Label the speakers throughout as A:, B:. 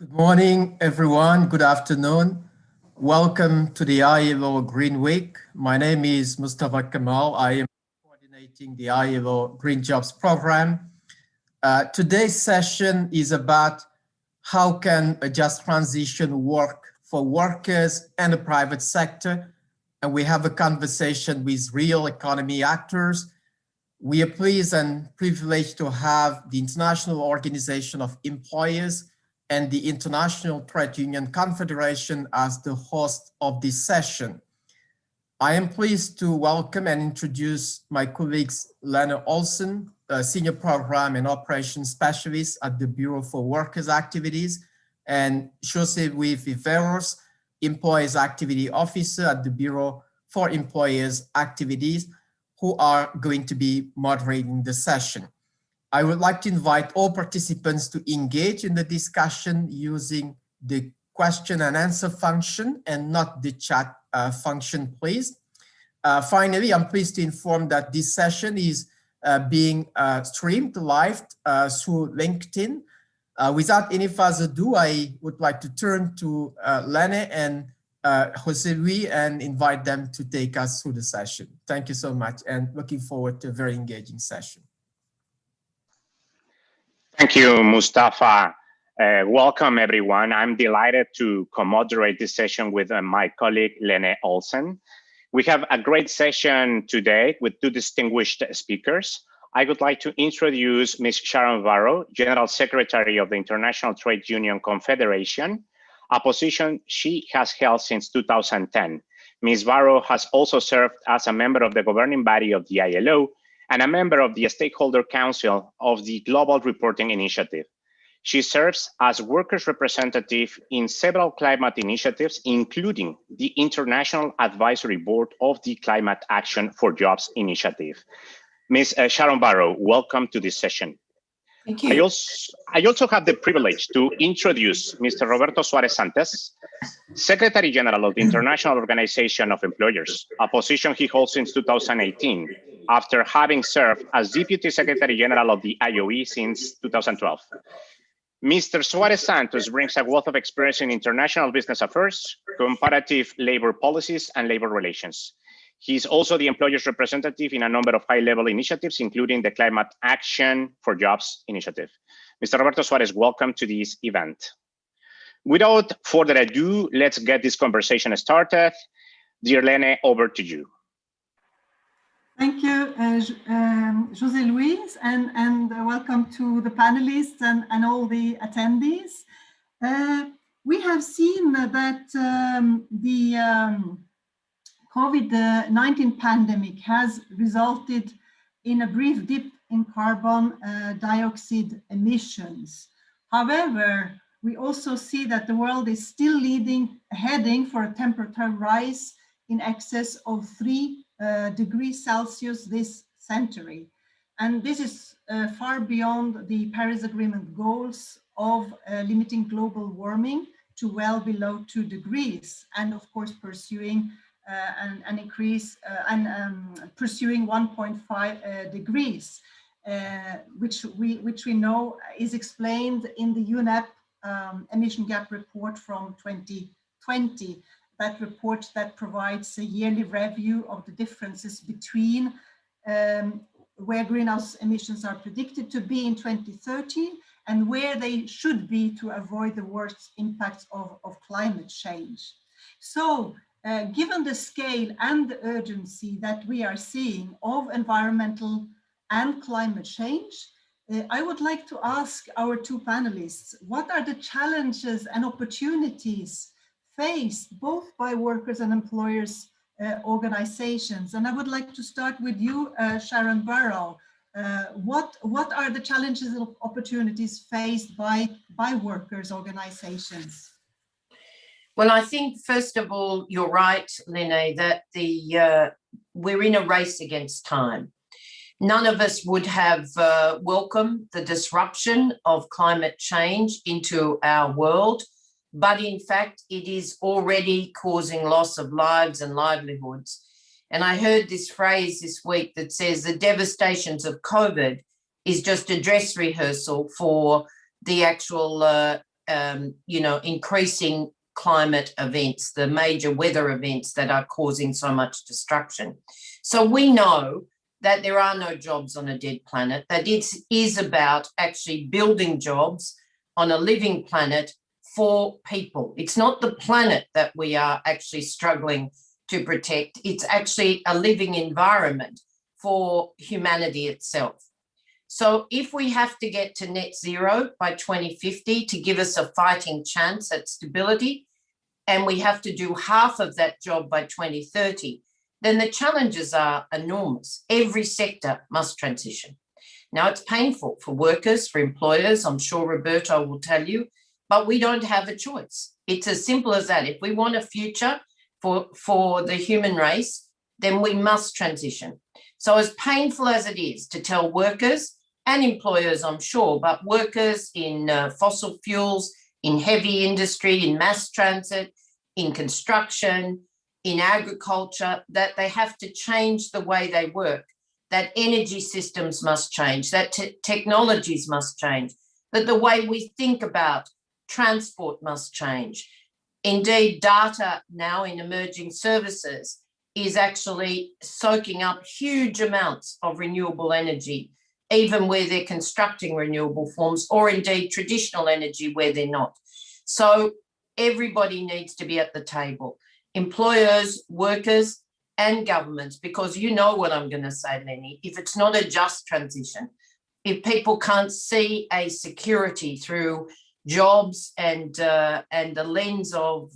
A: Good morning, everyone. Good afternoon. Welcome to the ILO Green Week. My name is Mustafa Kamal. I am coordinating the ILO Green Jobs Program. Today's session is about how can a just transition work for workers and the private sector. And we have a conversation with real economy actors. We are pleased and privileged to have the International Organization of Employers and the International Trade Union Confederation as the host of this session. I am pleased to welcome and introduce my colleagues Lene Olsen, a Senior Program and Operations Specialist at the Bureau for Workers' Activities, and José-Louis Viveros, Employers Activity Officer at the Bureau for Employers' Activities, who are going to be moderating the session. I would like to invite all participants to engage in the discussion using the question and answer function and not the chat function, please. Finally, I'm pleased to inform that this session is being streamed live through LinkedIn. Without any further ado, I would like to turn to Lene and José-Louis and invite them to take us through the session. Thank you so much and looking forward to a very engaging session.
B: Thank you, Mustafa. Welcome, everyone. I'm delighted to co-moderate this session with my colleague, Lene Olsen. We have a great session today with two distinguished speakers. I would like to introduce Ms. Sharon Varro, General Secretary of the International Trade Union Confederation, a position she has held since 2010. Ms. Varro has also served as a member of the governing body of the ILO and a member of the Stakeholder Council of the Global Reporting Initiative. She serves as workers' representative in several climate initiatives, including the International Advisory Board of the Climate Action for Jobs initiative. Ms. Sharon Varro, welcome to this session.
C: Thank you.
B: I also have the privilege to introduce Mr. Roberto Suarez Santos, Secretary General of the International Organization of Employers, a position he holds since 2018, after having served as Deputy Secretary General of the IOE since 2012. Mr. Suarez Santos brings a wealth of experience in international business affairs, comparative labor policies, and labor relations. He's also the employer's representative in a number of high-level initiatives, including the Climate Action for Jobs initiative. Mr. Roberto Suarez, welcome to this event. Without further ado, let's get this conversation started. Dear Lene, over to you.
C: Thank you, José-Louis, and welcome to the panelists and all the attendees. We have seen that the COVID-19 pandemic has resulted in a brief dip in carbon dioxide emissions. However, we also see that the world is still heading for a temperature rise in excess of 3 degrees Celsius this century. And this is far beyond the Paris Agreement goals of limiting global warming to well below 2 degrees, and of course pursuing an increase pursuing 1.5 degrees, which we know is explained in the UNEP emission gap report from 2020. That report that provides a yearly review of the differences between where greenhouse emissions are predicted to be in 2030 and where they should be to avoid the worst impacts of climate change. So, given the scale and the urgency that we are seeing of environmental and climate change, I would like to ask our two panelists, what are the challenges and opportunities faced both by workers and employers organizations? And I would like to start with you, Sharon Varro. What are the challenges and opportunities faced by workers organizations?
D: Well, I think, first of all, you're right, Lene, that we're in a race against time. None of us would have welcomed the disruption of climate change into our world, but in fact, it is already causing loss of lives and livelihoods. And I heard this phrase this week that says the devastations of COVID is just a dress rehearsal for the actual increasing climate events, the major weather events that are causing so much destruction. So we know that there are no jobs on a dead planet, that it is about actually building jobs on a living planet for people. It's not the planet that we are actually struggling to protect. It's actually a living environment for humanity itself. So if we have to get to net zero by 2050 to give us a fighting chance at stability, and we have to do half of that job by 2030, then the challenges are enormous. Every sector must transition. Now, it's painful for workers, for employers, I'm sure Roberto will tell you, but we don't have a choice. It's as simple as that. If we want a future for the human race, then we must transition. So as painful as it is to tell workers and employers, I'm sure, but workers in fossil fuels, in heavy industry, in mass transit, in construction, in agriculture, that they have to change the way they work, that energy systems must change, that technologies must change, that the way we think about transport must change. Indeed, data now in emerging services is actually soaking up huge amounts of renewable energy, even where they're constructing renewable forms, or indeed traditional energy where they're not. So everybody needs to be at the table. Employers, workers, and governments, because you know what I'm going to say, Lenny, if it's not a just transition, if people can't see a security through jobs and the lens of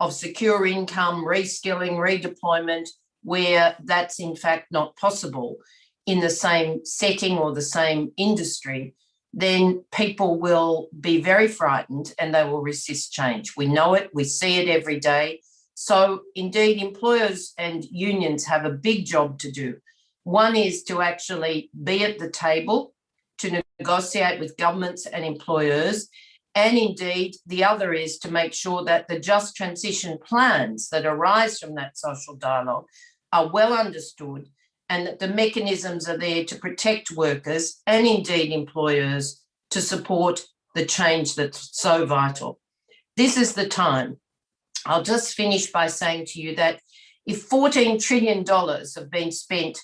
D: secure income, reskilling, redeployment, where that's in fact not possible in the same setting or the same industry, then people will be very frightened and they will resist change. We know it, we see it every day. So indeed, employers and unions have a big job to do. One is to actually be at the table to negotiate with governments and employers. And indeed, the other is to make sure that the just transition plans that arise from that social dialogue are well understood and that the mechanisms are there to protect workers and indeed employers to support the change that's so vital. This is the time. I'll just finish by saying to you that if $14 trillion have been spent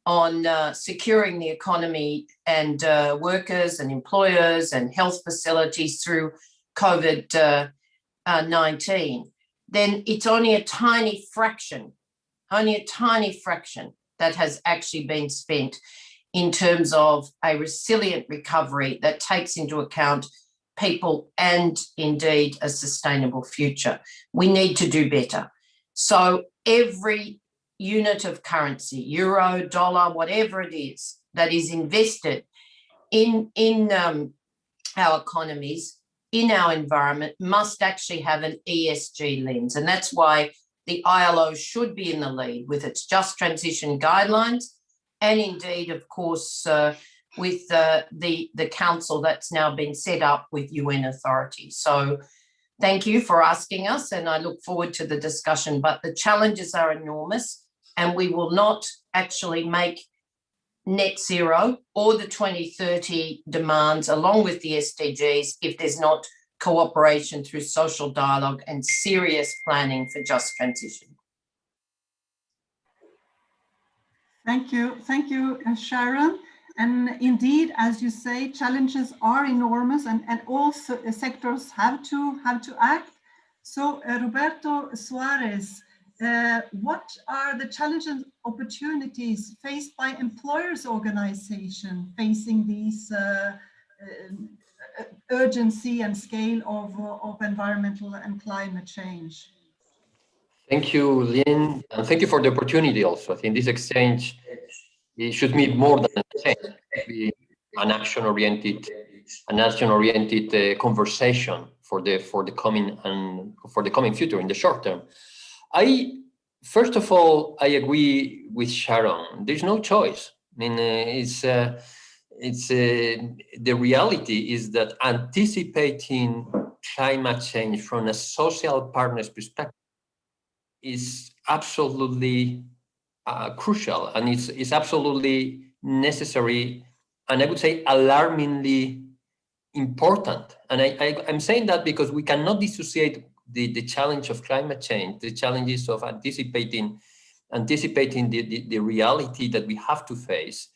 D: on securing the economy and workers and employers and health facilities through COVID-19, then it's only a tiny fraction that has actually been spent in terms of a resilient recovery that takes into account people and indeed a sustainable future. We need to do better. So every unit of currency, euro, dollar, whatever it is, that is invested in our economies, in our environment, must actually have an ESG lens. And that's why the ILO should be in the lead with its just transition guidelines and indeed, of course, with the council that's now been set up with UN authorities. So thank you for asking us, and I look forward to the discussion. But the challenges are enormous, and we will not actually make net zero or the 2030 demands along with the SDGs if there's not cooperation through social dialogue and serious planning for just transition.
C: Thank you, Sharon. And indeed, as you say, challenges are enormous, and all sectors have to act. So, Roberto Suarez, what are the challenges and opportunities faced by employers' organization facing these urgency and scale of environmental and climate change?
E: Thank you, Lynn, and thank you for the opportunity also. I think this exchange, it should be more than an exchange. It should be an action-oriented conversation for the coming future in the short term. First of all, I agree with Sharon. There's no choice. I mean, the reality is that anticipating climate change from a social partner's perspective is absolutely crucial, and it's absolutely necessary, and I would say alarmingly important. And I'm saying that because we cannot dissociate the challenge of climate change, the challenges of anticipating the reality that we have to face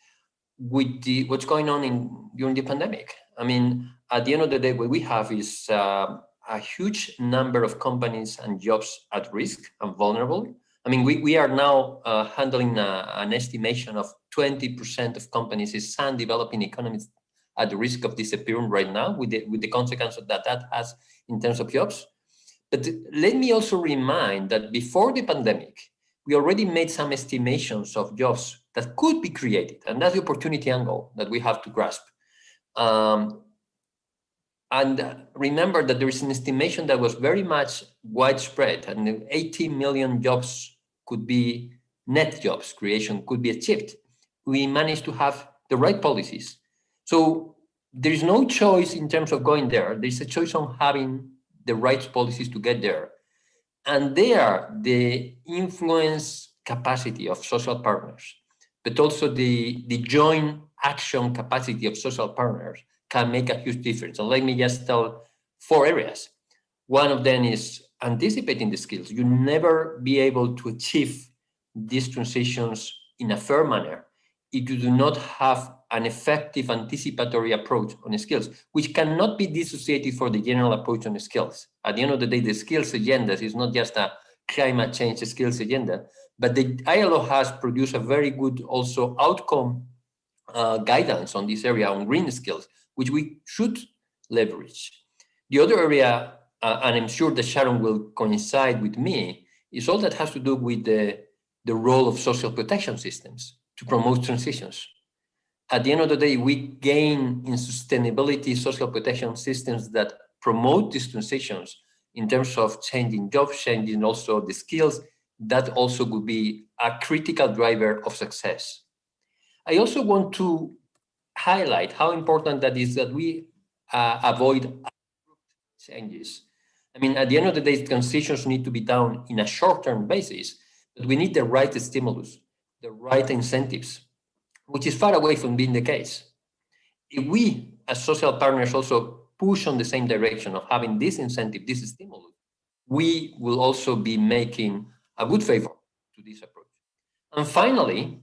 E: with what's going on during the pandemic. I mean, at the end of the day, what we have is a huge number of companies and jobs at risk and vulnerable. I mean, we are now handling an estimation of 20% of companies in some developing economies at the risk of disappearing right now with the consequences that has in terms of jobs. But let me also remind that before the pandemic, we already made some estimations of jobs that could be created, and that's the opportunity angle that we have to grasp. And remember that there is an estimation that was very much widespread, and 80 million jobs could be net jobs creation could be achieved. We managed to have the right policies. So there is no choice in terms of going there. There's a choice on having the right policies to get there. And there, the influence capacity of social partners, but also the joint action capacity of social partners can make a huge difference. And let me just tell 4 areas. One of them is anticipating the skills. You never be able to achieve these transitions in a fair manner if you do not have an effective anticipatory approach on skills, which cannot be dissociated for the general approach on skills. At the end of the day, the skills agenda is not just a climate change skills agenda, but the ILO has produced a very good also outcome guidance on this area on green skills, which we should leverage. The other area, and I'm sure that Sharon will coincide with me, is all that has to do with the role of social protection systems to promote transitions. At the end of the day, we gain in sustainability social protection systems that promote these transitions in terms of changing jobs, changing also the skills. That also would be a critical driver of success. I also want to highlight how important that is that we avoid changes. I mean, at the end of the day, transitions need to be done in a short-term basis, but we need the right stimulus, the right incentives, which is far away from being the case. If we, as social partners, also push on the same direction of having this incentive, this stimulus, we will also be making a good favor to this approach. And finally,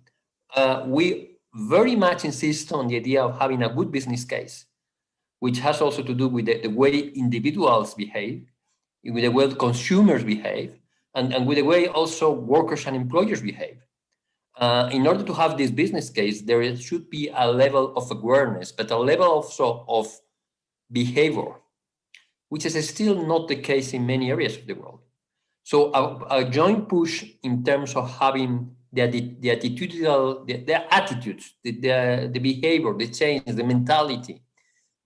E: we very much insist on the idea of having a good business case, which has also to do with the way individuals behave, with the way consumers behave, and with the way also workers and employers behave. In order to have this business case, there should be a level of awareness, but a level also of behavior, which is still not the case in many areas of the world. So a joint push in terms of having the attitudinal, the attitudes, the behavior, the change, the mentality,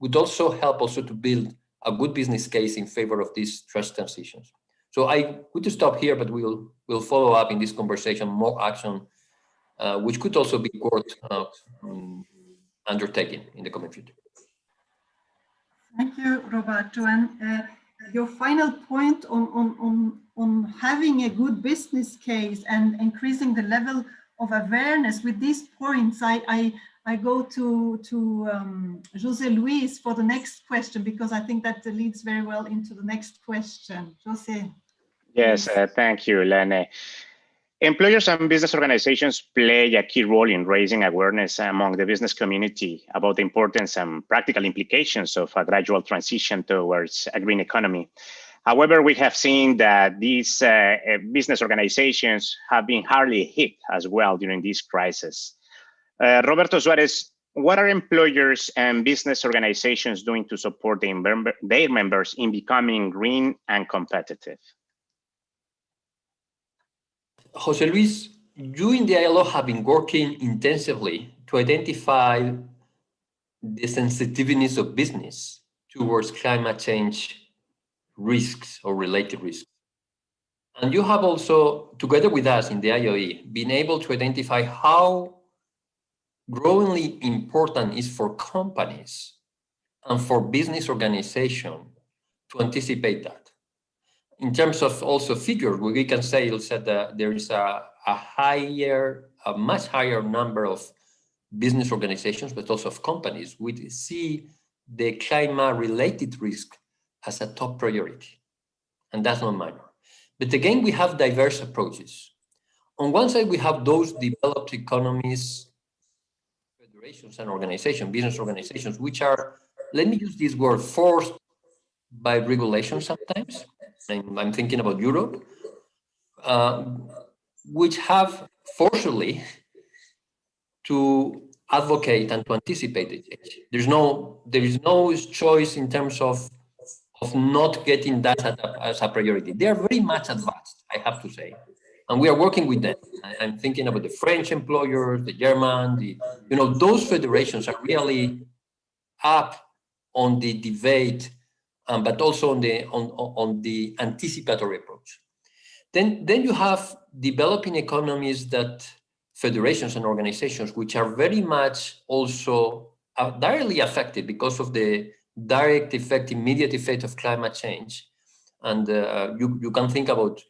E: would also help also to build a good business case in favor of these trust transitions. So I would stop here, but we'll follow up in this conversation, more action, which could also be worth undertaking in the coming future.
C: Thank you, Roberto. And your final point on having a good business case and increasing the level of awareness. With these points, I go to José Luis for the next question, because I think that leads very well into the next question. José.
B: Yes, thank you, Lene. Employers and business organizations play a key role in raising awareness among the business community about the importance and practical implications of a gradual transition towards a green economy. However, we have seen that these business organizations have been hardly hit as well during this crisis. Roberto Suarez, what are employers and business organizations doing to support their members in becoming green and competitive?
E: Jose Luis, you in the ILO have been working intensively to identify the sensitiveness of business towards climate change risks or related risks. And you have also, together with us in the IOE, been able to identify how growingly important is for companies and for business organizations to anticipate that. In terms of also figures, we can say that there is a much higher number of business organizations, but also of companies, which see the climate-related risk as a top priority, and that's not minor. But again, we have diverse approaches. On one side, we have those developed economies, federations and organizations, business organizations, which are, let me use this word, forced by regulation sometimes. I'm thinking about Europe, which have forcibly to advocate and to anticipate the change. There is no choice in terms of not getting that as a priority. They are very much advanced, I have to say. And we are working with them. I'm thinking about the French employers, the German, those federations are really up on the debate, but also on the anticipatory approach. Then you have developing economies that federations and organizations, which are very much also directly affected because of the direct effect, immediate effect of climate change. And you can think about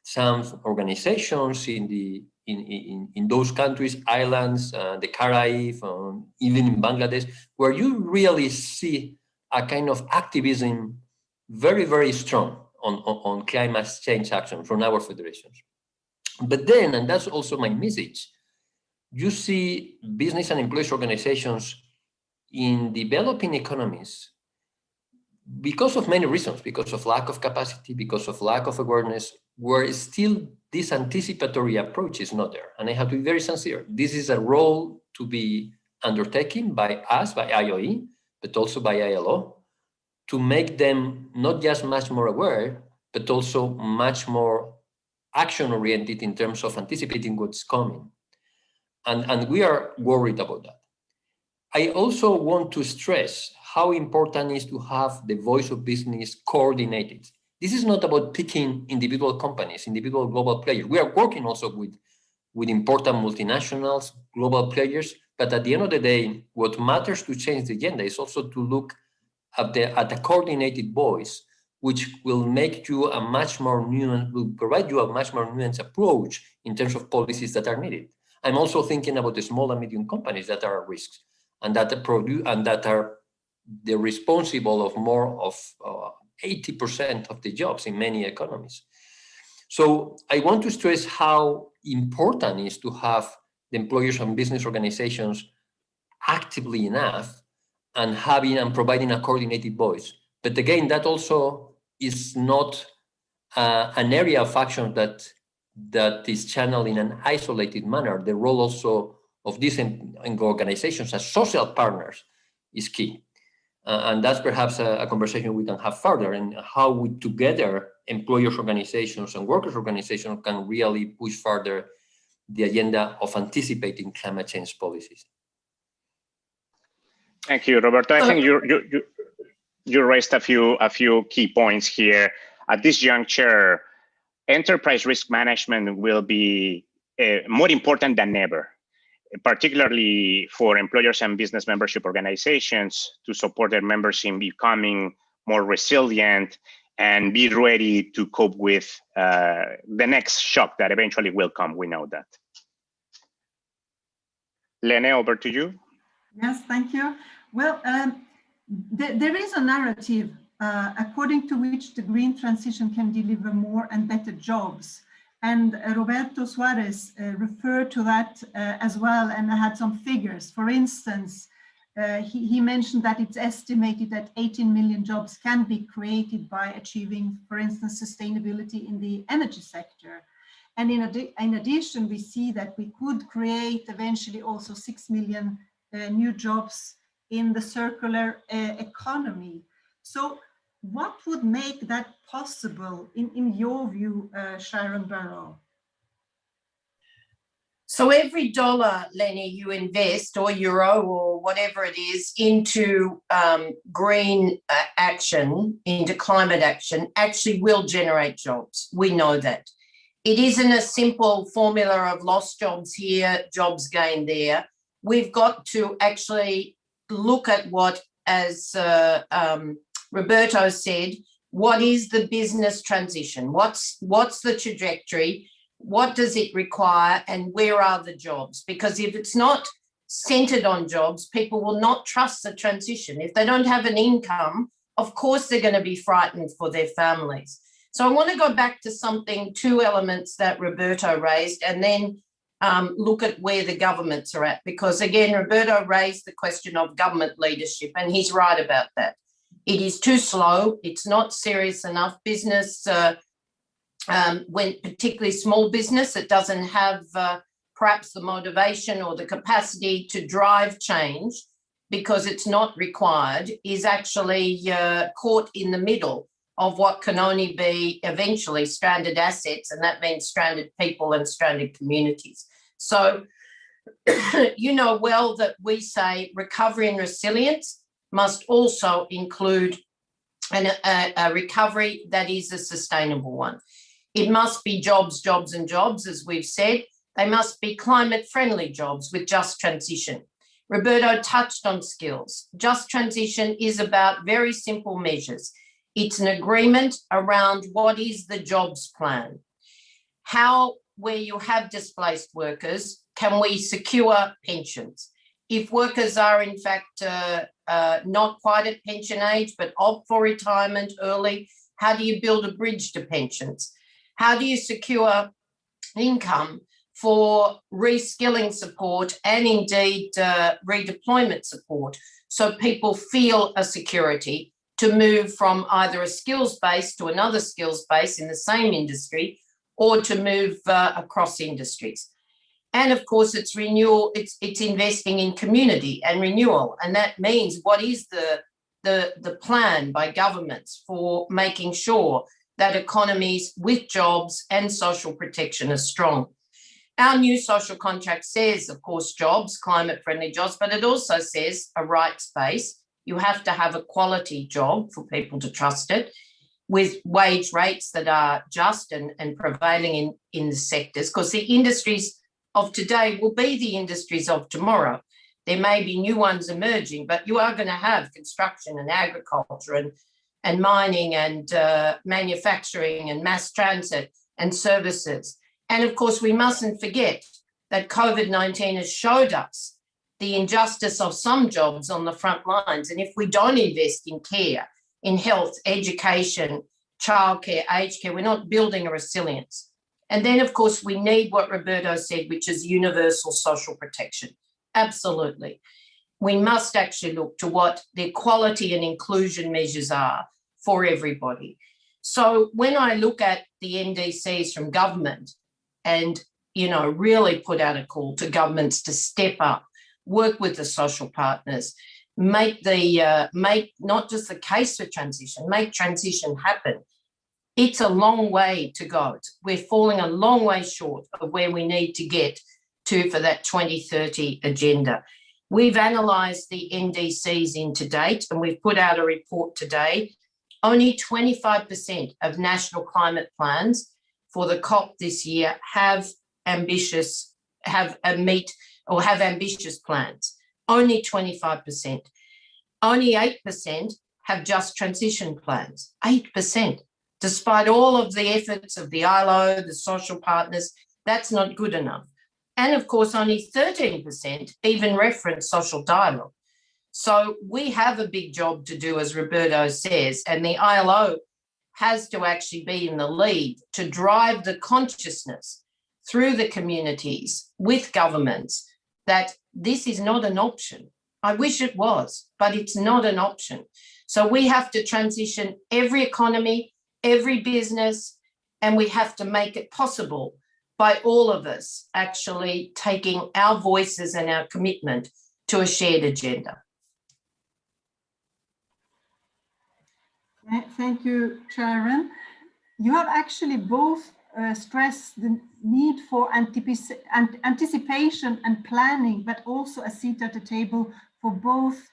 E: some organizations in those countries, islands, the Caribbean, even in Bangladesh, where you really see a kind of activism very, very strong on climate change action from our federations. But then, and that's also my message, you see business and employees organizations in developing economies because of many reasons, because of lack of capacity, because of lack of awareness, where still this anticipatory approach is not there. And I have to be very sincere. This is a role to be undertaken by us, by IOE, but also by ILO, to make them not just much more aware, but also much more action-oriented in terms of anticipating what's coming. And we are worried about that. I also want to stress how important it is to have the voice of business coordinated. This is not about picking individual companies, individual global players. We are working also with important multinationals, global players, but at the end of the day, what matters to change the agenda is also to look at the coordinated voice, which will make you a much more nuanced, will provide you a much more nuanced approach in terms of policies that are needed. I'm also thinking about the small and medium companies that are at risk and that are the responsible of more of 80% of the jobs in many economies. So I want to stress how important it is to have the employers and business organizations actively enough and providing a coordinated voice. But again, that also is not an area of action that is channeled in an isolated manner. The role also of these organizations as social partners is key. And that's perhaps a conversation we can have further, and how we together, employers organizations and workers organizations, can really push further the agenda of anticipating climate change policies.
B: Thank you, Roberto. I think you raised a few key points here. At this juncture, enterprise risk management will be more important than ever, particularly for employers and business membership organizations to support their members in becoming more resilient and be ready to cope with the next shock that eventually will come. We know that. Lene, over to you.
C: Yes, thank you. Well, there is a narrative according to which the green transition can deliver more and better jobs. And Roberto Suarez referred to that as well, and had some figures. For instance, he mentioned that it's estimated that 18 million jobs can be created by achieving, for instance, sustainability in the energy sector. And in addition, we see that we could create eventually also 6 million new jobs in the circular economy. So what would make that possible in your view, Sharon Varro?
D: So every dollar, Lenny, you invest, or euro, or whatever it is, into green action, into climate action, actually will generate jobs. We know that. It isn't a simple formula of lost jobs here, jobs gained there. We've got to actually look at what, as Roberto said, what is the business transition? What's the trajectory? What does it require, and where are the jobs? Because if it's not centered on jobs, people will not trust the transition. If they don't have an income, of course they're going to be frightened for their families. So I want to go back to two elements that Roberto raised, and then look at where the governments are at. Because again, Roberto raised the question of government leadership, and he's right about that. It is too slow. It's not serious enough. Business, when particularly small business, it doesn't have perhaps the motivation or the capacity to drive change because it's not required, is actually caught in the middle of what can only be eventually stranded assets, and that means stranded people and stranded communities. So you know well that we say recovery and resilience must also include a recovery that is a sustainable one. It must be jobs, jobs and jobs, as we've said. They must be climate-friendly jobs with just transition. Roberto touched on skills. Just transition is about very simple measures. It's an agreement around what is the jobs plan. How, where you have displaced workers, can we secure pensions? If workers are in fact not quite at pension age, but opt for retirement early, how do you build a bridge to pensions? How do you secure income for reskilling support and indeed redeployment support so people feel a security to move from either a skills base to another skills base in the same industry or to move across industries? And of course, it's renewal, it's investing in community and renewal. And that means what is the plan by governments for making sure that economies with jobs and social protection are strong. Our new social contract says, of course, jobs, climate-friendly jobs, but it also says a rights base. You have to have a quality job for people to trust it, with wage rates that are just and prevailing in the sectors, because the industries of today will be the industries of tomorrow. There may be new ones emerging, but you are going to have construction and agriculture and mining and manufacturing and mass transit and services. And of course, we mustn't forget that COVID-19 has showed us the injustice of some jobs on the front lines. And if we don't invest in care, in health, education, childcare, aged care, we're not building a resilience. And then, of course, we need what Roberto said, which is universal social protection. Absolutely. We must actually look to what the equality and inclusion measures are for everybody. So when I look at the NDCs from government and, really put out a call to governments to step up, work with the social partners, make not just the case for transition, make transition happen. It's a long way to go. We're falling a long way short of where we need to get to for that 2030 agenda. We've analysed the NDCs to date, and we've put out a report today. Only 25% of national climate plans for the COP this year have ambitious plans. Only 25%. Only 8% have just transition plans. 8%. Despite all of the efforts of the ILO, the social partners, that's not good enough. And of course, only 13% even reference social dialogue. So we have a big job to do, as Roberto says, and the ILO has to actually be in the lead to drive the consciousness through the communities with governments that this is not an option. I wish it was, but it's not an option. So we have to transition every economy, every business, and we have to make it possible by all of us actually taking our voices and our commitment to a shared agenda.
C: Thank you, Sharon. You have actually both stressed the need for anticipation and planning, but also a seat at the table for both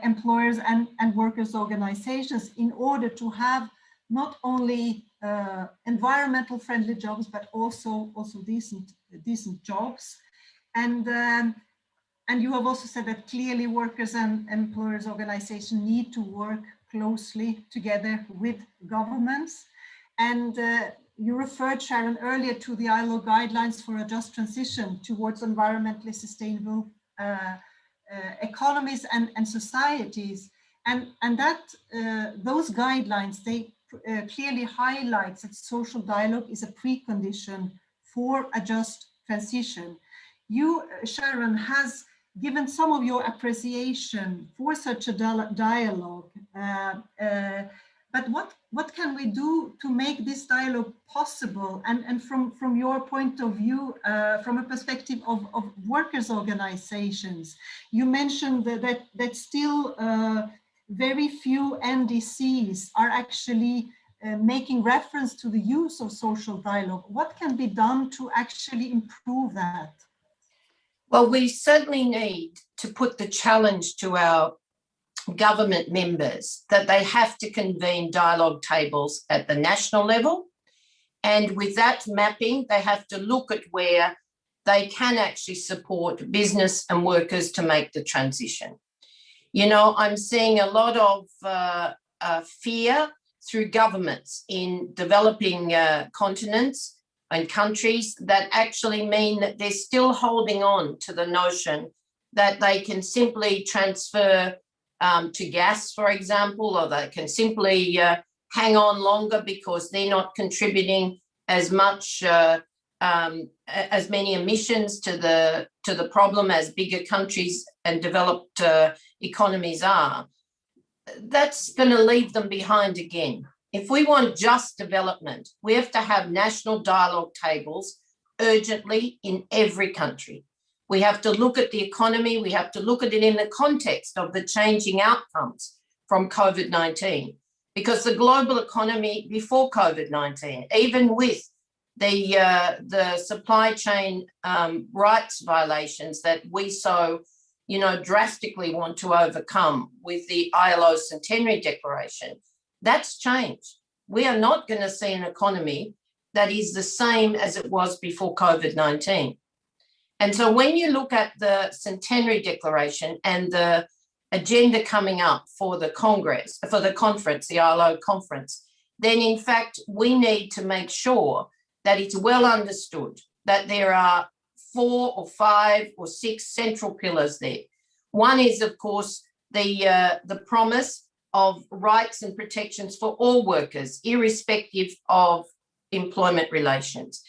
C: employers and workers' organizations in order to have not only environmental friendly jobs, but also decent jobs. And you have also said that clearly workers and employers' organizations need to work closely together with governments. And you referred, Sharon, earlier to the ILO guidelines for a just transition towards environmentally sustainable economies and societies, and that those guidelines, they clearly highlight that social dialogue is a precondition for a just transition. You, Sharon, has given some of your appreciation for such a dialogue, but what can we do to make this dialogue possible? And from your point of view, from a perspective of workers' organizations, you mentioned that still very few NDCs are actually making reference to the use of social dialogue. What can be done to actually improve that?
D: Well, we certainly need to put the challenge to our government members that they have to convene dialogue tables at the national level. And with that mapping, they have to look at where they can actually support business and workers to make the transition. You know, I'm seeing a lot of fear through governments in developing continents and countries that actually mean that they're still holding on to the notion that they can simply transfer to gas, for example, or they can simply hang on longer because they're not contributing as much, as many emissions to the problem as bigger countries and developed economies are. That's going to leave them behind again. If we want just development, we have to have national dialogue tables urgently in every country. We have to look at the economy. We have to look at it in the context of the changing outcomes from COVID-19, because the global economy before COVID-19, even with the supply chain rights violations that we so, you know, drastically want to overcome with the ILO Centenary Declaration, that's changed. We are not going to see an economy that is the same as it was before COVID-19. And so when you look at the Centenary Declaration and the agenda coming up for the Congress, for the conference, the ILO conference, then in fact, we need to make sure that it's well understood that there are 4 or 5 or 6 central pillars there. One is, of course, the promise of rights and protections for all workers, irrespective of employment relations.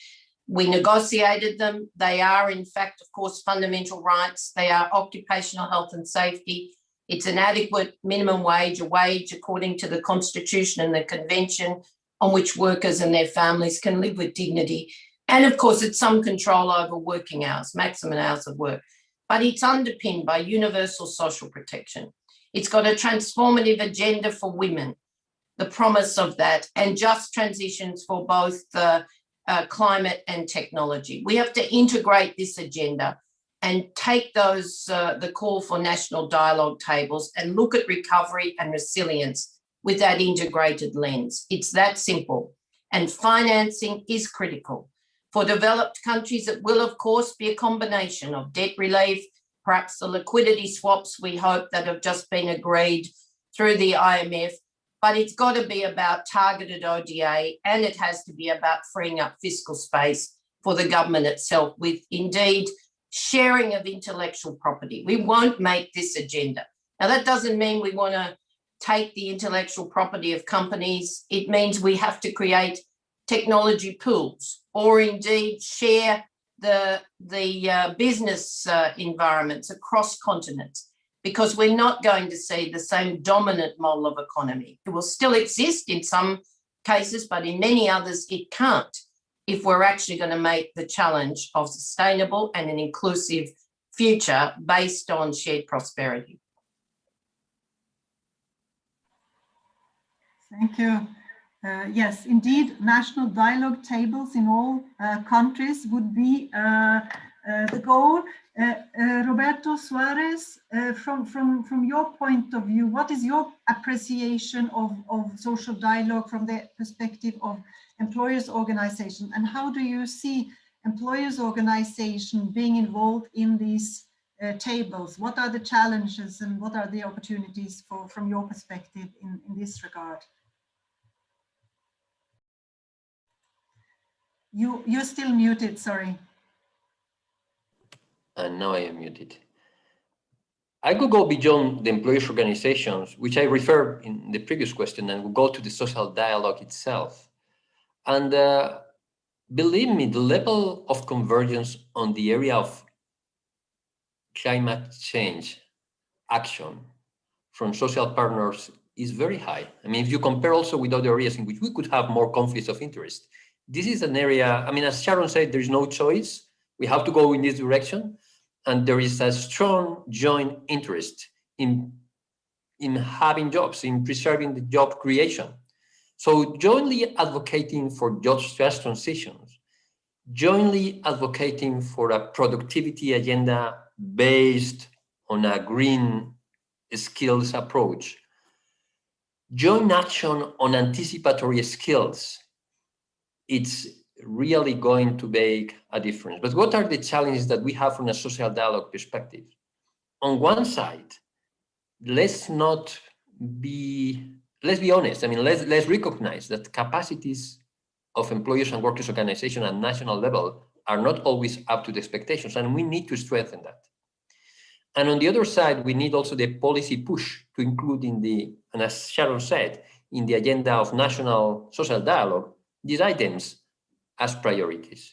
D: We negotiated them. They are, in fact, of course, fundamental rights. They are occupational health and safety. It's an adequate minimum wage, a wage according to the Constitution and the Convention on which workers and their families can live with dignity. And of course, it's some control over working hours, maximum hours of work. But it's underpinned by universal social protection. It's got a transformative agenda for women, the promise of that, and just transitions for both the climate and technology. We have to integrate this agenda and take those, the call for national dialogue tables and look at recovery and resilience with that integrated lens. It's that simple. And financing is critical. For developed countries, it will, of course, be a combination of debt relief, perhaps the liquidity swaps we hope that have just been agreed through the IMF, but it's got to be about targeted ODA, and it has to be about freeing up fiscal space for the government itself with, indeed, sharing of intellectual property. We won't make this agenda. Now, that doesn't mean we want to take the intellectual property of companies. It means we have to create technology pools or indeed share the business environments across continents, because we're not going to see the same dominant model of economy. It will still exist in some cases, but in many others it can't, if we're actually going to make the challenge of sustainable and an inclusive future based on shared prosperity.
C: Thank you. Yes, indeed, national dialogue tables in all countries would be the goal. Roberto Suarez, from your point of view, what is your appreciation of social dialogue from the perspective of employers' organization, and how do you see employers' organization being involved in these tables? What are the challenges and what are the opportunities from your perspective in this regard? You're still muted, sorry.
E: And now I am muted. I could go beyond the employers' organizations, which I referred in the previous question, and we'll go to the social dialogue itself. And believe me, the level of convergence on the area of climate change action from social partners is very high. I mean, if you compare also with other areas in which we could have more conflicts of interest, this is an area, I mean, as Sharon said, there is no choice. We have to go in this direction. And there is a strong joint interest in having jobs, in preserving the job creation. So jointly advocating for just transitions, jointly advocating for a productivity agenda based on a green skills approach, joint action on anticipatory skills, it's really going to make a difference. But what are the challenges that we have from a social dialogue perspective? On one side, let's be honest. I mean, let's recognize that capacities of employers and workers' organizations at national level are not always up to the expectations, and we need to strengthen that. And on the other side, we need also the policy push to include and as Sharon said, in the agenda of national social dialogue, these items as priorities.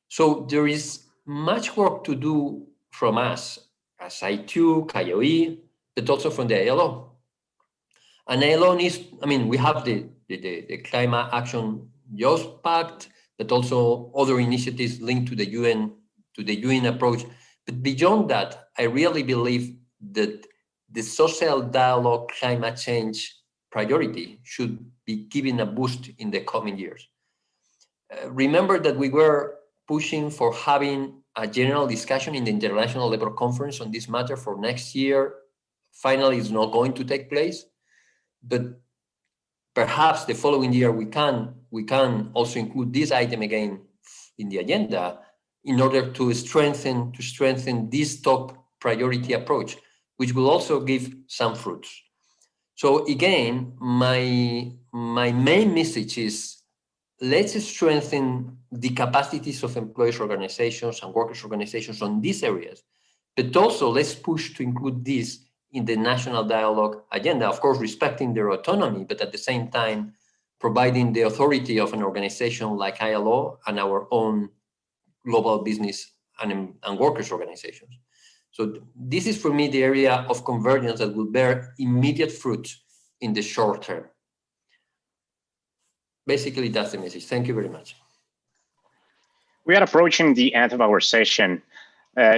E: So there is much work to do from us as ITU, IOE, but also from the ILO. And ILO needs, I mean, we have the Climate Action Jobs Pact, but also other initiatives linked to the UN approach. But beyond that, I really believe that the social dialogue climate change priority should be given a boost in the coming years. Remember that we were pushing for having a general discussion in the International Labour Conference on this matter for next year. Finally, it's not going to take place, but perhaps the following year we can also include this item again in the agenda in order to strengthen this top priority approach, which will also give some fruits. So again, my main message is, let's strengthen the capacities of employers' organizations and workers' organizations on these areas, but also let's push to include this in the national dialogue agenda, of course, respecting their autonomy, but at the same time, providing the authority of an organization like ILO and our own global business and workers' organizations. So this is, for me, the area of convergence that will bear immediate fruit in the short term. Basically, that's the message. Thank you very much.
B: We are approaching the end of our session.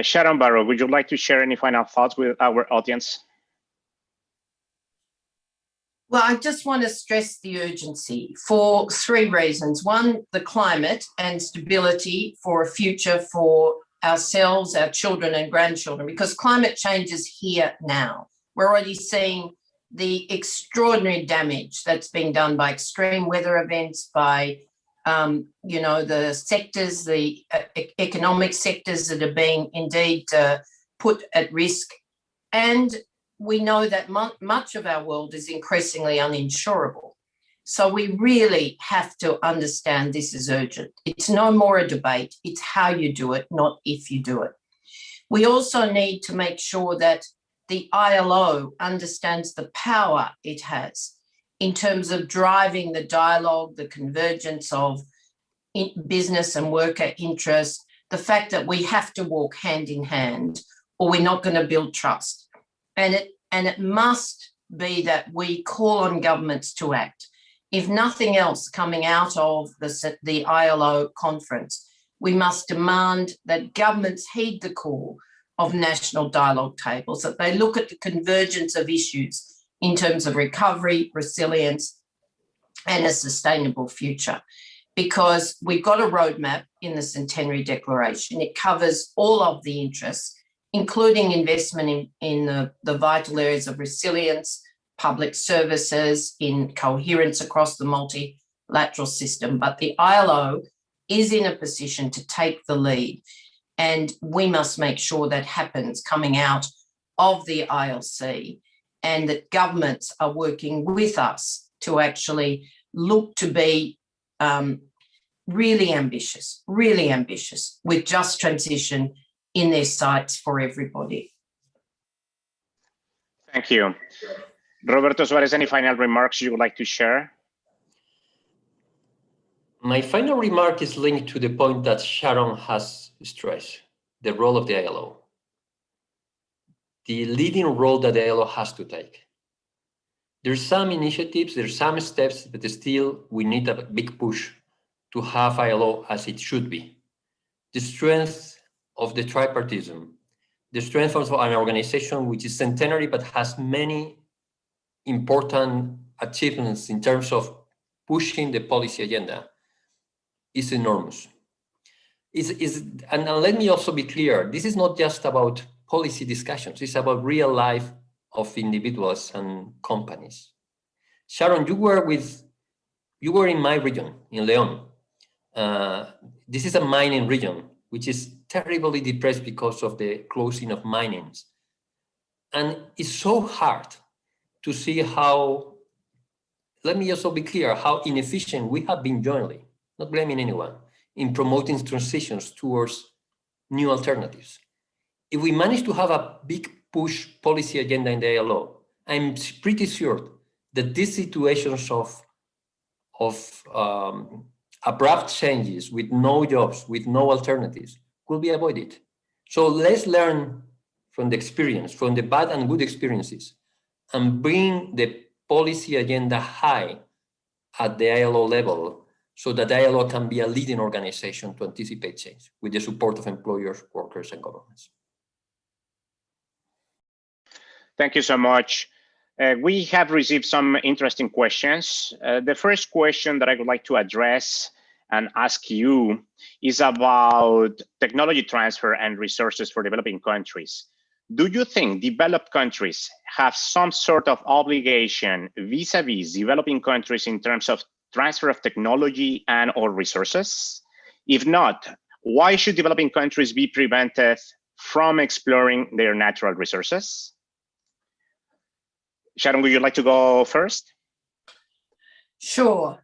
B: Sharon, Varro, would you like to share any final thoughts with our audience?
D: Well, I just want to stress the urgency for three reasons. One, the climate and stability for a future for ourselves, our children and grandchildren, because climate change is here now. We're already seeing the extraordinary damage that's being done by extreme weather events, by the sectors, the economic sectors that are being indeed put at risk. And we know that much of our world is increasingly uninsurable. So we really have to understand this is urgent. It's no more a debate, it's how you do it, not if you do it. We also need to make sure that the ILO understands the power it has in terms of driving the dialogue, the convergence of business and worker interests, the fact that we have to walk hand in hand or we're not going to build trust. And it must be that we call on governments to act. If nothing else coming out of the ILO conference, we must demand that governments heed the call of national dialogue tables, that they look at the convergence of issues in terms of recovery, resilience, and a sustainable future. Because we've got a roadmap in the Centenary Declaration. It covers all of the interests, including investment in the vital areas of resilience, public services, in coherence across the multilateral system. But the ILO is in a position to take the lead, and we must make sure that happens coming out of the ILC, and that governments are working with us to actually look to be really ambitious with just transition in their sights for everybody.
B: Thank you. Roberto Suarez, any final remarks you would like to share?
E: My final remark is linked to the point that Sharon has stressed, the role of the ILO, the leading role that the ILO has to take. There's some initiatives, there's some steps, but still we need a big push to have ILO as it should be. The strength of the tripartism, the strength of an organization which is centenary but has many important achievements in terms of pushing the policy agenda is enormous. And let me also be clear, this is not just about policy discussions, it's about real life of individuals and companies. Sharon, you were in my region, in León. This is a mining region, which is terribly depressed because of the closing of minings. And it's so hard to see how, let me also be clear, how inefficient we have been jointly, not blaming anyone, in promoting transitions towards new alternatives. If we manage to have a big push policy agenda in the ILO, I'm pretty sure that these situations of abrupt changes with no jobs, with no alternatives, will be avoided. So let's learn from the experience, from the bad and good experiences, and bring the policy agenda high at the ILO level so that the ILO can be a leading organization to anticipate change with the support of employers, workers, and governments.
B: Thank you so much. We have received some interesting questions. The first question that I would like to address and ask you is about technology transfer and resources for developing countries. Do you think developed countries have some sort of obligation vis-a-vis developing countries in terms of transfer of technology and/or resources? If not, why should developing countries be prevented from exploring their natural resources? Sharon, would you like to go first?
D: Sure.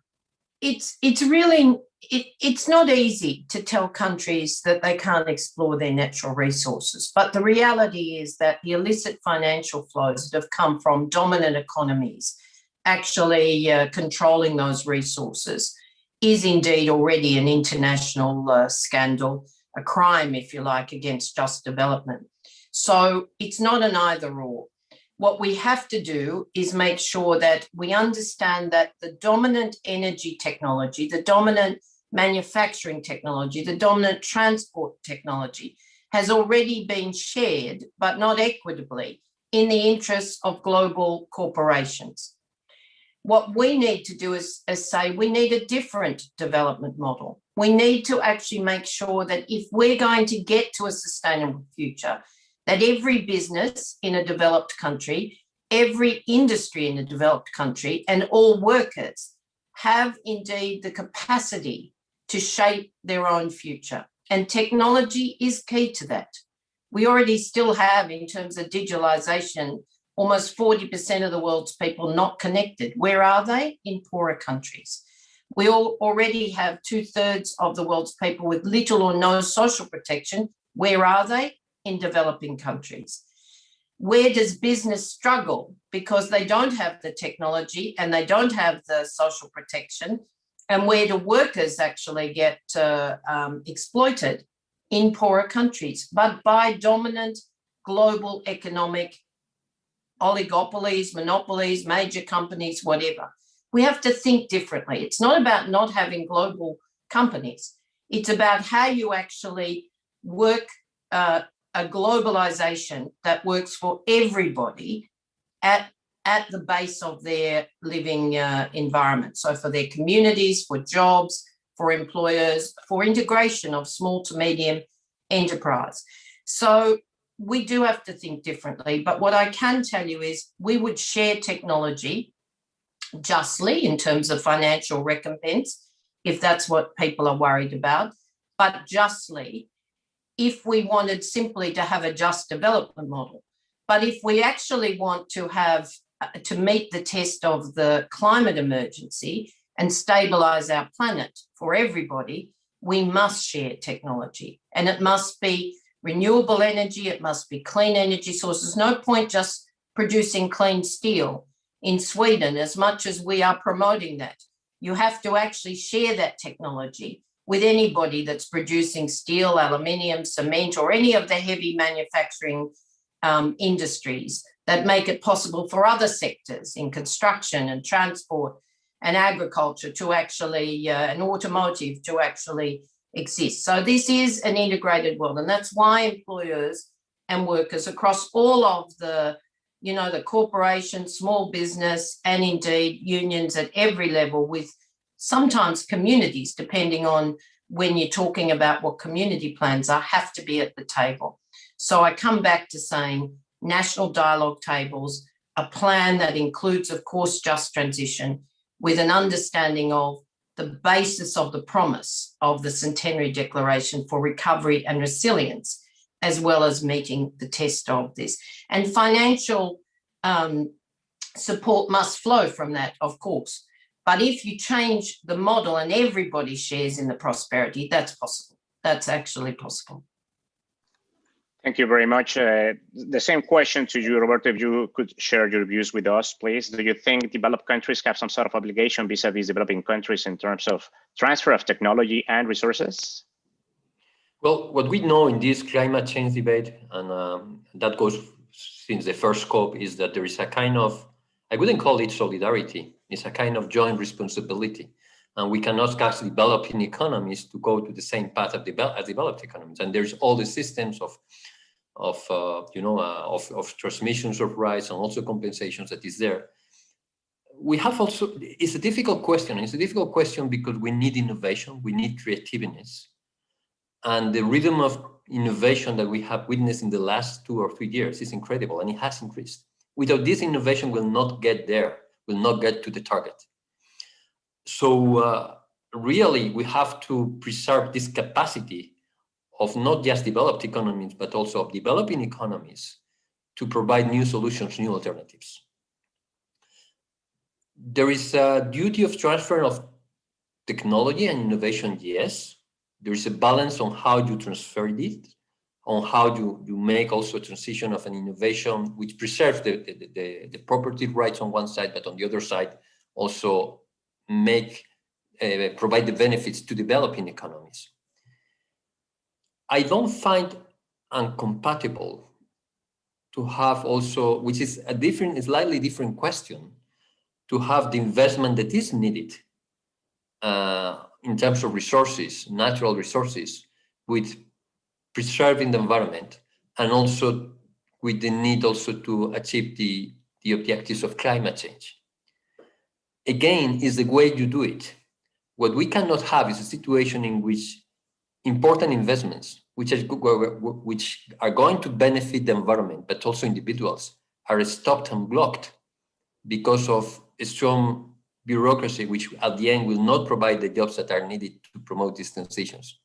D: It's really, it's not easy to tell countries that they can't explore their natural resources, but the reality is that the illicit financial flows that have come from dominant economies actually controlling those resources is indeed already an international scandal, a crime, if you like, against just development. So it's not an either or. What we have to do is make sure that we understand that the dominant energy technology, the dominant manufacturing technology, the dominant transport technology has already been shared, but not equitably, in the interests of global corporations. What we need to do is say we need a different development model. We need to actually make sure that if we're going to get to a sustainable future, that every business in a developed country, every industry in a developed country, and all workers have indeed the capacity to shape their own future. And technology is key to that. We already still have, in terms of digitalization, almost 40% of the world's people not connected. Where are they? In poorer countries. We already have 2/3 of the world's people with little or no social protection. Where are they? In developing countries. Where does business struggle? Because they don't have the technology and they don't have the social protection. And where do workers actually get exploited? In poorer countries, but by dominant global economic oligopolies, monopolies, major companies, whatever. We have to think differently. It's not about not having global companies. It's about how you actually work a globalization that works for everybody at the base of their living environment. So for their communities, for jobs, for employers, for integration of small to medium enterprise. So we do have to think differently. But what I can tell you is we would share technology justly in terms of financial recompense, if that's what people are worried about, but justly if we wanted simply to have a just development model. But if we actually want to have, to meet the test of the climate emergency and stabilize our planet for everybody, we must share technology. And it must be renewable energy, it must be clean energy sources. No point just producing clean steel in Sweden, as much as we are promoting that. You have to actually share that technology with anybody that's producing steel, aluminium, cement, or any of the heavy manufacturing industries that make it possible for other sectors in construction and transport and agriculture to actually, and automotive to actually exist. So this is an integrated world, and that's why employers and workers across all of the, the corporations, small business, and indeed unions at every level, with sometimes communities, depending on when you're talking about what community plans are, have to be at the table. So I come back to saying national dialogue tables, a plan that includes, of course, just transition, with an understanding of the basis of the promise of the Centenary Declaration for Recovery and Resilience, as well as meeting the test of this. And financial support must flow from that, of course. But if you change the model and everybody shares in the prosperity, that's possible. That's actually possible.
B: Thank you very much. The same question to you, Roberto, if you could share your views with us, please. Do you think developed countries have some sort of obligation vis-a-vis developing countries in terms of transfer of technology and resources?
E: Well, what we know in this climate change debate, and that goes since the first COP, is that there is a kind of, I wouldn't call it solidarity, it's a kind of joint responsibility. And we cannot ask developing economies to go to the same path as developed economies. And there's all the systems of transmissions of rights and also compensations that is there. We have also, it's a difficult question. It's a difficult question because we need innovation, we need creativeness. And the rhythm of innovation that we have witnessed in the last 2 or 3 years is incredible, and it has increased. Without this, innovation will not get there, will not get to the target. So really, we have to preserve this capacity of not just developed economies, but also of developing economies to provide new solutions, new alternatives. There is a duty of transfer of technology and innovation, yes. There is a balance on how you transfer it, on how you make also a transition of an innovation which preserves the property rights on one side, but on the other side also provide the benefits to developing economies. I don't find incompatible to have also, which is a slightly different question, to have the investment that is needed in terms of resources, natural resources, with preserving the environment, and also with the need also to achieve the objectives of climate change. Again, is the way you do it. What we cannot have is a situation in which important investments, which are going to benefit the environment, but also individuals, are stopped and blocked because of a strong bureaucracy, which at the end will not provide the jobs that are needed to promote these transitions.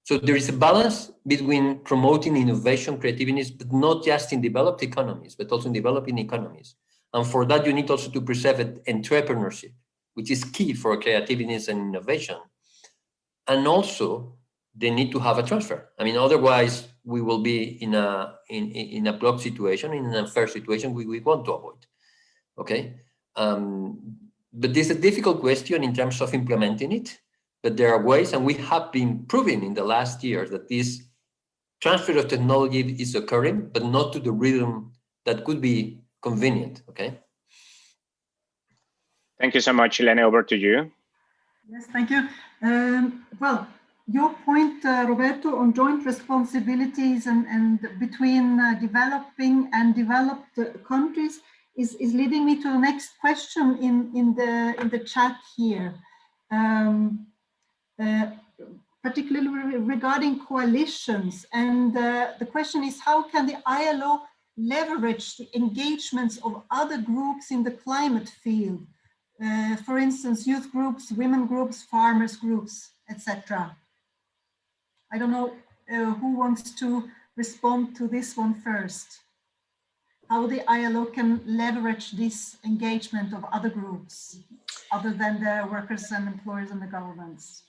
E: So there is a balance between promoting innovation, creativity, but not just in developed economies, but also in developing economies. And for that, you need also to preserve entrepreneurship, which is key for creativity and innovation. And also, they need to have a transfer. I mean, otherwise, we will be in a blocked situation, in an unfair situation we want to avoid. Okay? But this is a difficult question in terms of implementing it. But there are ways, and we have been proving in the last years that this transfer of technology is occurring, but not to the rhythm that could be convenient. Okay.
B: Thank you so much, Helene. Over to you.
C: Yes, thank you. Well, your point, Roberto, on joint responsibilities and between developing and developed countries is leading me to the next question in the chat here. Particularly regarding coalitions. And the question is, how can the ILO leverage the engagements of other groups in the climate field? For instance, youth groups, women groups, farmers groups, etc. I don't know who wants to respond to this one first. How the ILO can leverage this engagement of other groups, other than the workers and employers and the governments?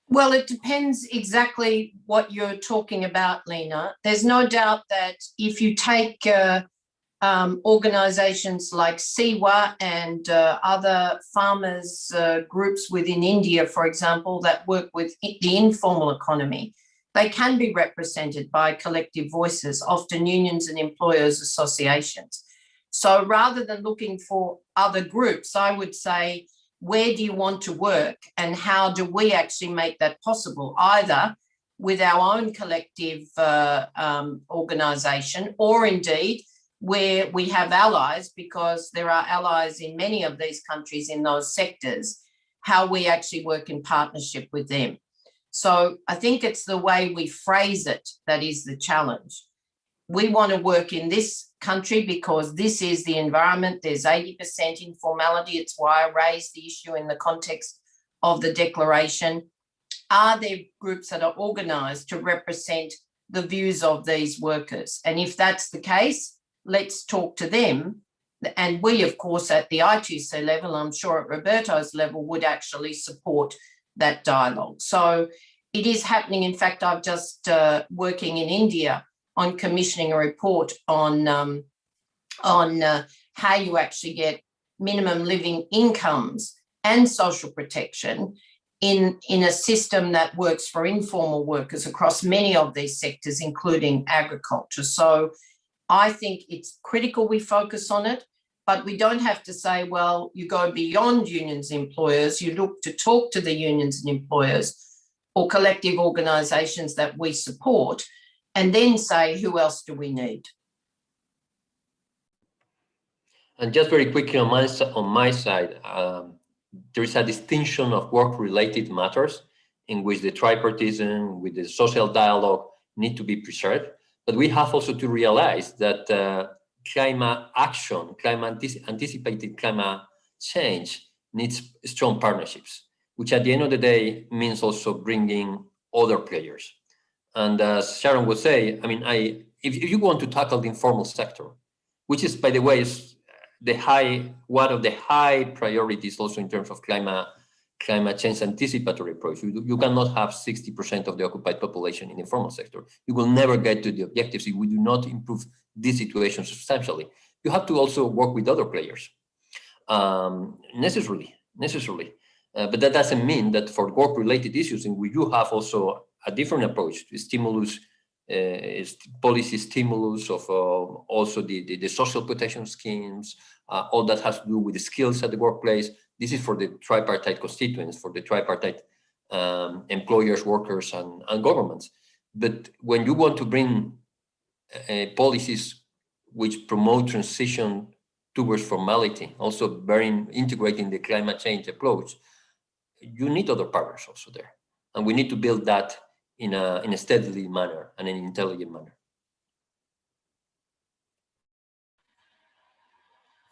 D: Well, it depends exactly what you're talking about, Lena. There's no doubt that if you take organizations like SIWA and other farmers groups within India, for example, that work with the informal economy, they can be represented by collective voices, often unions and employers associations. So rather than looking for other groups, I would say, where do you want to work and how do we actually make that possible, either with our own collective organisation or indeed where we have allies, because there are allies in many of these countries in those sectors, how we actually work in partnership with them. So I think it's the way we phrase it that is the challenge. We want to work in this country because this is the environment. There's 80% informality. It's why I raised the issue in the context of the declaration. Are there groups that are organised to represent the views of these workers? And if that's the case, let's talk to them. And we, of course, at the I2C level, I'm sure at Roberto's level, would actually support that dialogue. So it is happening. In fact, I've just working in India on commissioning a report on how you actually get minimum living incomes and social protection in a system that works for informal workers across many of these sectors, including agriculture. So I think it's critical we focus on it, but we don't have to say, well, you go beyond unions and employers, you look to talk to the unions and employers or collective organisations that we support, and then say, who else do we need?
E: And just very quickly on my side, there is a distinction of work-related matters in which the tripartism with the social dialogue need to be preserved. But we have also to realize that climate action, anticipated climate change needs strong partnerships, which at the end of the day means also bringing other players. And as Sharon would say, I mean, if you want to tackle the informal sector, which is, by the way, is one of the high priorities also in terms of climate change anticipatory approach. You cannot have 60% of the occupied population in the informal sector. You will never get to the objectives if we do not improve this situation substantially. You have to also work with other players, necessarily. But that doesn't mean that for work-related issues, in which you have also a different approach to stimulus, policy stimulus of also the social protection schemes, all that has to do with the skills at the workplace. This is for the tripartite constituents, for the tripartite employers, workers, and governments. But when you want to bring policies which promote transition towards formality, also integrating the climate change approach, you need other partners also there. And we need to build that in a steady manner and an intelligent manner.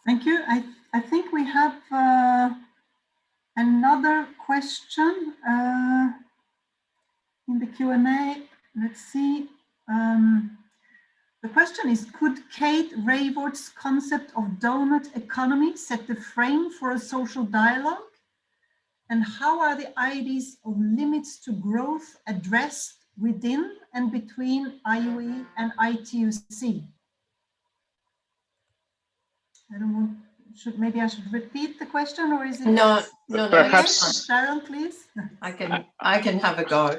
C: Thank you. I think we have another question in the Q&A. Let's see. The question is, could Kate Raworth's concept of donut economy set the frame for a social dialogue? And how are the ideas of limits to growth addressed within and between IUE and I2C? I don't know, maybe I should repeat the question, or is it?
D: No.
B: Perhaps
C: Sharon, please.
D: I can have a go.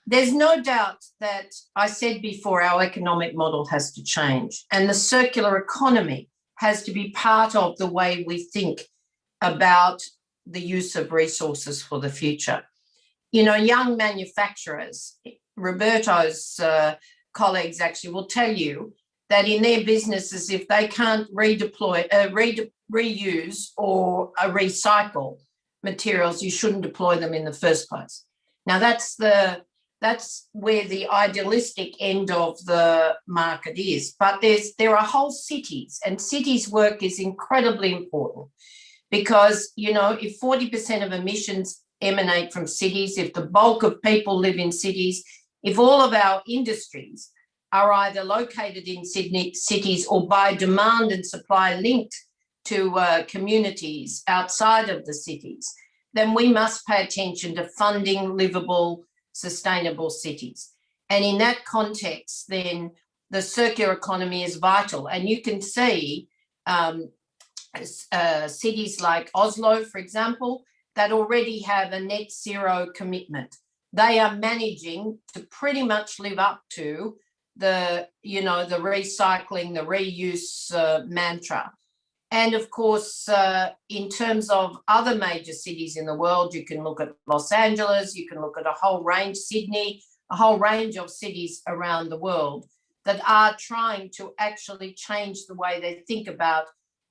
D: There's no doubt that I said before, our economic model has to change, and the circular economy has to be part of the way we think about the use of resources for the future. You know, young manufacturers, Roberto's colleagues actually will tell you that in their businesses, if they can't redeploy, reuse or recycle materials, you shouldn't deploy them in the first place. Now that's where the idealistic end of the market is. But there are whole cities, and cities work is incredibly important because, you know, if 40% of emissions emanate from cities, if the bulk of people live in cities, if all of our industries are either located in cities or by demand and supply linked to communities outside of the cities, then we must pay attention to funding livable, sustainable cities. And in that context, then the circular economy is vital. And you can see cities like Oslo, for example, that already have a net zero commitment. They are managing to pretty much live up to the, the recycling, the reuse mantra. And of course, in terms of other major cities in the world, you can look at Los Angeles, you can look at a whole range, Sydney, a whole range of cities around the world that are trying to actually change the way they think about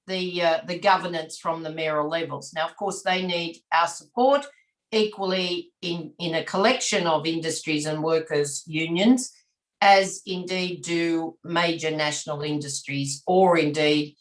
D: the governance from the mayoral levels. Now, of course, they need our support equally in a collection of industries and workers' unions, as indeed do major national industries or indeed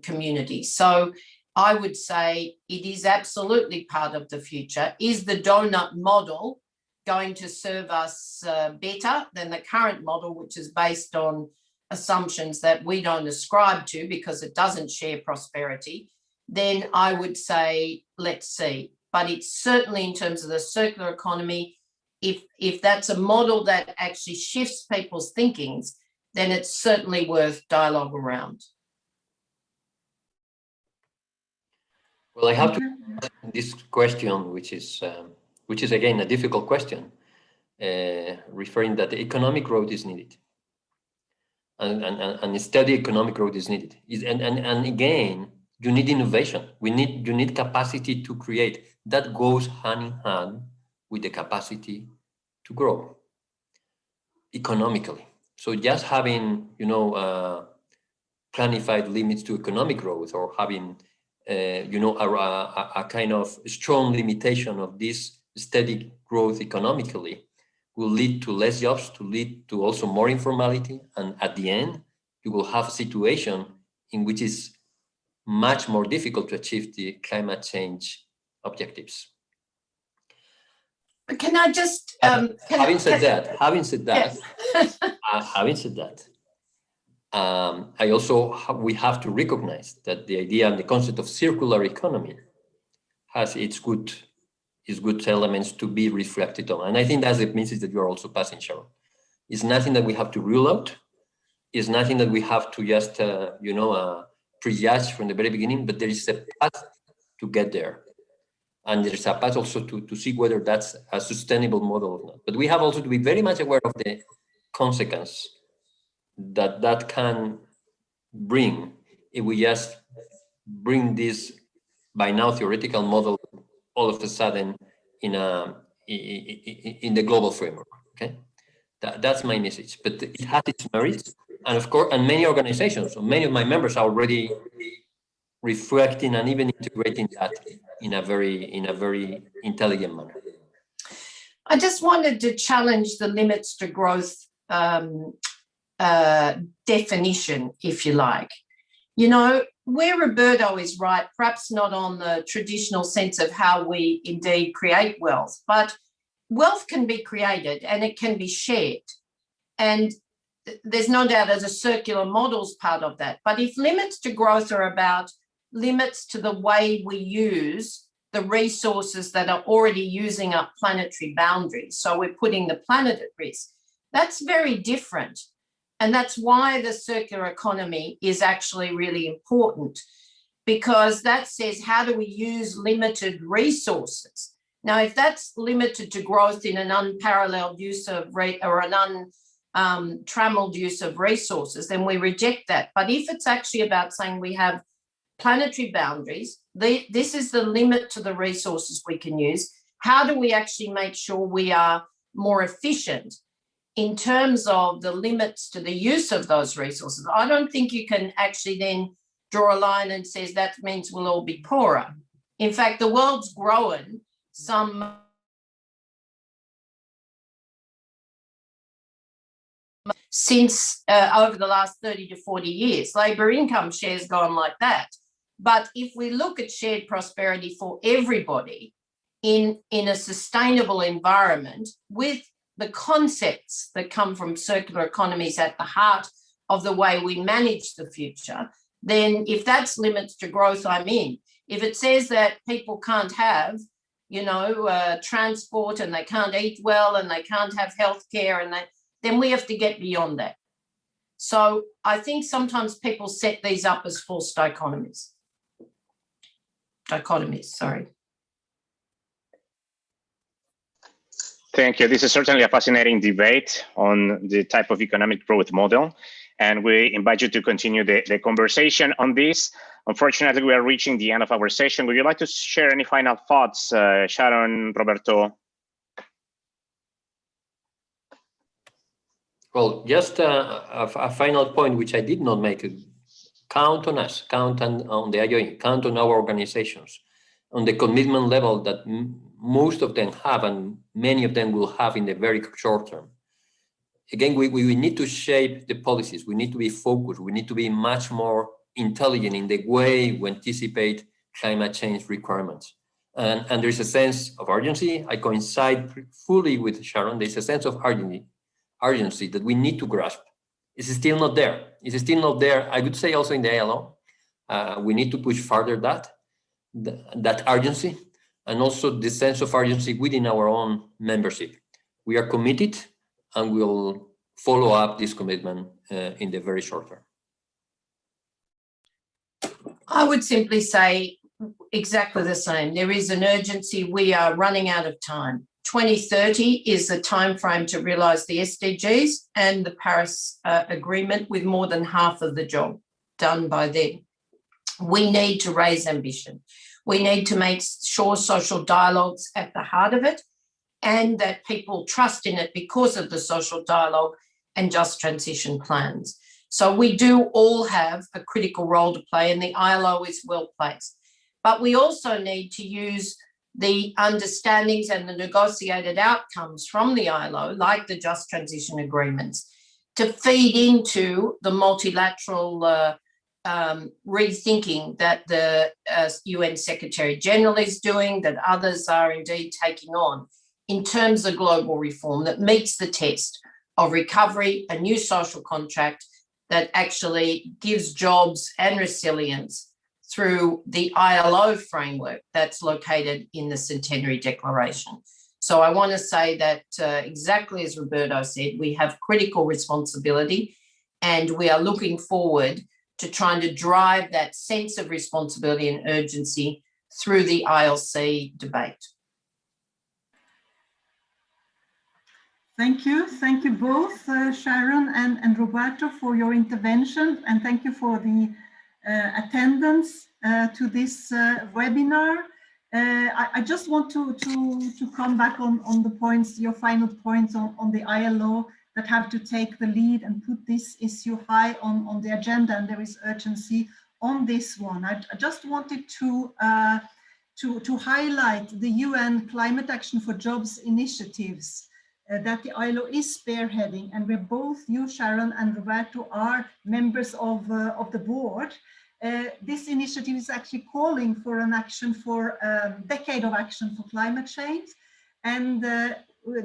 D: communities. So I would say it is absolutely part of the future. Is the donut model going to serve us better than the current model, which is based on assumptions that we don't ascribe to because it doesn't share prosperity? Then I would say, let's see. But it's certainly, in terms of the circular economy, if that's a model that actually shifts people's thinkings, then it's certainly worth dialogue around.
E: Well, I have to ask this question, which is again a difficult question, referring that the economic growth is needed, and steady economic growth is needed. And again, you need innovation. You need capacity to create. That goes hand in hand with the capacity to grow economically. So just having, planified limits to economic growth, or having, a kind of strong limitation of this steady growth economically will lead to less jobs, to lead to also more informality. And at the end, you will have a situation in which it's much more difficult to achieve the climate change objectives.
D: But can I just
E: having said that, we have to recognize that the idea and the concept of circular economy has its good elements to be reflected on. And I think that's the message that you are also passing, Sharon. It's nothing that we have to rule out. It's nothing that we have to just, prejudge from the very beginning, but there is a path to get there. And there's a path also to see whether that's a sustainable model or not. But we have also to be very much aware of the consequence that can bring if we just bring this by now theoretical model all of a sudden in the global framework. Okay, that's my message. But it has its merits, and of course, and many organizations, so many of my members are already reflecting and even integrating that in a very intelligent manner.
D: I just wanted to challenge the limits to growth definition, if you like. Where Roberto is right, perhaps not on the traditional sense of how we indeed create wealth, but wealth can be created and it can be shared. And there's no doubt there's a circular models part of that. But if limits to growth are about limits to the way we use the resources that are already using up planetary boundaries, so we're putting the planet at risk, that's very different. And that's why the circular economy is actually really important, because that says, how do we use limited resources? Now, if that's limited to growth in an unparalleled use of or an untrammeled use of resources, then we reject that. But if it's actually about saying we have planetary boundaries, this is the limit to the resources we can use, how do we actually make sure we are more efficient in terms of the limits to the use of those resources? I don't think you can actually then draw a line and says that means we'll all be poorer. In fact, the world's grown some since over the last 30 to 40 years. Labor income shares gone like that. But if we look at shared prosperity for everybody in a sustainable environment with the concepts that come from circular economies at the heart of the way we manage the future, then if that's limits to growth, I'm in. If it says that people can't have, transport, and they can't eat well, and they can't have healthcare, then we have to get beyond that. So I think sometimes people set these up as false dichotomies. Sorry.
B: Thank you. This is certainly a fascinating debate on the type of economic growth model, and we invite you to continue the conversation on this. Unfortunately, we are reaching the end of our session. Would you like to share any final thoughts, Sharon, Roberto?
E: Well, just a final point, which I did not make. Count on us, count on the IOE, count on our organizations, on the commitment level that most of them have and many of them will have in the very short term. Again, we need to shape the policies. We need to be focused. We need to be much more intelligent in the way we anticipate climate change requirements. And there's a sense of urgency. I coincide fully with Sharon. There's a sense of urgency that we need to grasp. It's still not there. It's still not there. I would say also in the ILO, we need to push further that urgency, and also the sense of urgency within our own membership. We are committed and we'll follow up this commitment in the very short term.
D: I would simply say exactly the same. There is an urgency. We are running out of time. 2030 is the time frame to realise the SDGs and the Paris Agreement, with more than half of the job done by then. We need to raise ambition. We need to make sure social dialogue's at the heart of it, and that people trust in it because of the social dialogue and just transition plans. So we do all have a critical role to play, and the ILO is well placed. But we also need to use the understandings and the negotiated outcomes from the ILO, like the just transition agreements, to feed into the multilateral rethinking that the UN Secretary General is doing, that others are indeed taking on, in terms of global reform that meets the test of recovery, a new social contract that actually gives jobs and resilience through the ILO framework that's located in the Centenary Declaration. So I want to say that exactly as Roberto said, we have critical responsibility, and we are looking forward to trying to drive that sense of responsibility and urgency through the ILC debate.
C: Thank you both, Sharon and Roberto, for your intervention, and thank you for the attendance to this webinar. I just want to come back on the points, your final points on the ILO, that have to take the lead and put this issue high on the agenda, and there is urgency on this one. I just wanted to highlight the UN Climate Action for Jobs initiatives that the ILO is spearheading, and where both you, Sharon, and Roberto are members of the board. This initiative is actually calling for an action for decade of action for climate change, and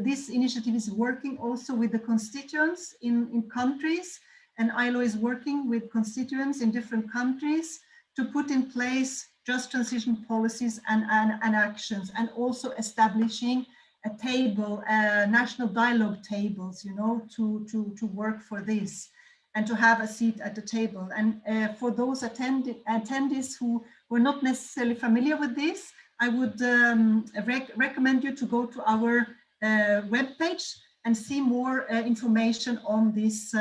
C: this initiative is working also with the constituents in countries, and ILO is working with constituents in different countries to put in place just transition policies and actions, and also establishing a table, national dialogue tables, you know, to work for this and to have a seat at the table. And for those attendees who were not necessarily familiar with this, I would recommend you to go to our webpage and see more information on these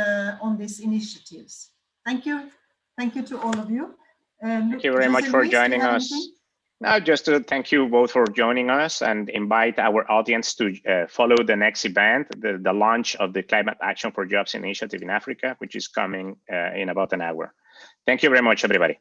C: initiatives. Thank you to all of you.
B: Thank you very much for joining us. Now, just to thank you both for joining us, and invite our audience to follow the next event, the launch of the Climate Action for Jobs initiative in Africa, which is coming in about an hour. Thank you very much, everybody.